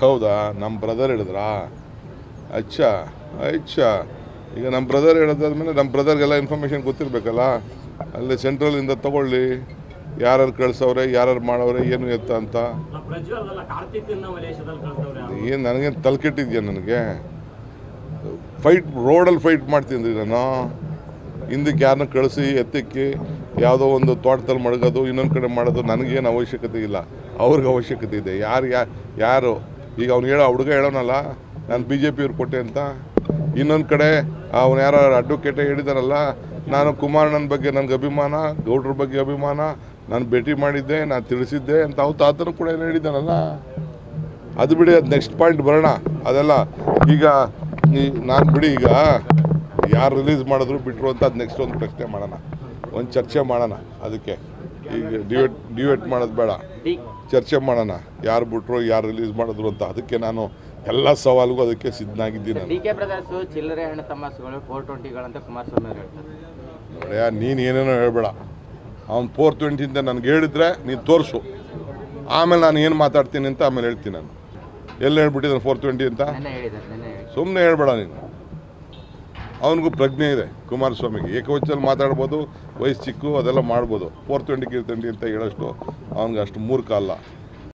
ಹೌದಾ? ನಮ್ಮ ಬ್ರದರ್ ಹೇಳಿದ್ರಾ? ಅಚ್ಚಾ ಅಚ್ಚಾ. ಈಗ ನಮ್ಮ ಬ್ರದರ್ ಹೇಳಿದಾದ್ಮೇಲೆ ನಮ್ಮ ಬ್ರದರ್ಗೆಲ್ಲ ಇನ್ಫಾರ್ಮೇಷನ್ ಗೊತ್ತಿರಬೇಕಲ್ಲ. ಅಲ್ಲಿ ಸೆಂಟ್ರಲಿಂದ ತಗೊಳ್ಳಿ, ಯಾರು ಕಳ್ಸವ್ರೆ, ಯಾರು ಮಾಡವ್ರೆ, ಏನು ಎತ್ತ ಅಂತ. ಏನು ನನಗೇನು ತಲೆ ಕೆಟ್ಟಿದ್ಯಾ? ನನಗೆ ಫೈಟ್ ರೋಡಲ್ಲಿ ಫೈಟ್ ಮಾಡ್ತೀನಿ ನಾನು. ಹಿಂದಕ್ಕೆ ಯಾರನ್ನ ಕಳಿಸಿ ಎತ್ತಕ್ಕೆ ಯಾವುದೋ ಒಂದು ತೋಟದಲ್ಲಿ ಮಡಗೋದು, ಇನ್ನೊಂದು ಕಡೆ ಮಾಡೋದು ನನಗೇನು ಅವಶ್ಯಕತೆ ಇಲ್ಲ, ಅವ್ರಿಗೆ ಅವಶ್ಯಕತೆ ಇದೆ. ಯಾರು ಈಗ ಅವ್ನು ಹುಡುಗ ಹೇಳೋನಲ್ಲ, ನಾನು BJP ಅವ್ರು ಕೊಟ್ಟೆ ಅಂತ. ಇನ್ನೊಂದು ಕಡೆ ಅವನು ಯಾರೋ ಅಡ್ವೊಕೇಟೇ ಹೇಳಿದಾರಲ್ಲ, ನಾನು ಕುಮಾರಣ್ಣನ ಬಗ್ಗೆ ನನಗೆ ಅಭಿಮಾನ, ಗೌಡ್ರ ಬಗ್ಗೆ ಅಭಿಮಾನ, ನಾನು ಭೇಟಿ ಮಾಡಿದ್ದೆ, ನಾನು ತಿಳಿಸಿದ್ದೆ ಅಂತ ಅವ್ರು ತಾತನೂ ಕೂಡ ಏನು ಹೇಳಿದ್ದಾನಲ್ಲ. ಅದು ಬಿಡಿ, ಅದು ನೆಕ್ಸ್ಟ್ ಪಾಯಿಂಟ್ ಬರೋಣ. ಅದೆಲ್ಲ ಈಗ ನಾನು ಬಿಡಿ, ಈಗ ಯಾರು ರಿಲೀಸ್ ಮಾಡಿದ್ರು ಬಿಟ್ಟರು ಅಂತ ಅದು ನೆಕ್ಸ್ಟ್ ಒಂದು ಪ್ರಶ್ನೆ ಮಾಡೋಣ, ಒಂದು ಚರ್ಚೆ ಮಾಡೋಣ. ಅದಕ್ಕೆ ಈಗ ಡಿವೇಟ್ ಮಾಡೋದು ಬೇಡ, ಚರ್ಚೆ ಮಾಡೋಣ. ಯಾರು ಬಿಟ್ಟರು, ಯಾರು ರಿಲೀಸ್ ಮಾಡಿದ್ರು ಅಂತ. ಅದಕ್ಕೆ ನಾನು ಎಲ್ಲ ಸವಾಲಿಗೂ ಅದಕ್ಕೆ ಸಿದ್ಧನಾಗಿದ್ದೀನಿ. ಚಿಲ್ಲರೆ ಹಣ ತಮಾಸುಗಳು 420ಗಳಂತ ಕುಮಾರಸ್ವಾಮಿ ಅವರು ಹೇಳ್ತಾರೆ. ನೋಡ್ಯಾ, ನೀನು ಏನೇನೋ ಹೇಳ್ಬೇಡ. ಅವ್ನು 420 ಅಂತ ನನಗೆ ಹೇಳಿದ್ರೆ ನೀನು ತೋರಿಸು, ಆಮೇಲೆ ನಾನು ಏನು ಮಾತಾಡ್ತೀನಿ ಅಂತ ಆಮೇಲೆ ಹೇಳ್ತೀನಿ. ನಾನು ಎಲ್ಲಿ ಹೇಳ್ಬಿಟ್ಟಿದ್ದಾನೆ 420 ಅಂತ? ಸುಮ್ಮನೆ ಹೇಳ್ಬೇಡ ನೀನು. ಅವನಿಗೂ ಪ್ರಜ್ಞೆ ಇದೆ, ಕುಮಾರಸ್ವಾಮಿಗೆ. ಏಕವಚನಲ್ಲಿ ಮಾತಾಡ್ಬೋದು, ವಯಸ್ಸು ಚಿಕ್ಕು, ಅದೆಲ್ಲ ಮಾಡ್ಬೋದು. 420 ಅಂತ ಹೇಳೋಷ್ಟು ಅವ್ನಿಗೆ ಅಷ್ಟು ಮೂರ್ಖ ಅಲ್ಲ.